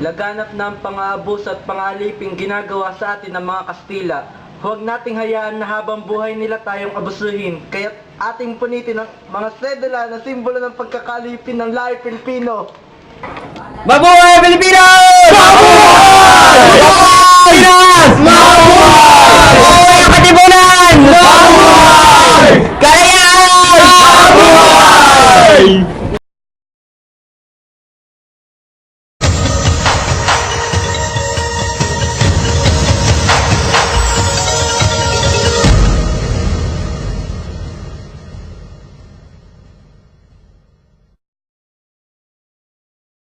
laganap ng pang-aabos at pang-aliping ginagawa sa atin ng mga Kastila. Huwag nating hayaan na habang buhay nila tayong abusuhin, kaya't ating punitin ang mga sedula na simbolo ng pagkakalipin ng lahi Pilipino. Mabuhay Pilipinas! Mabuhay! Pilipinas! Mabuhay! Mabuhay ang Katipunan! Mabuhay! Kalayaan! Mabuhay!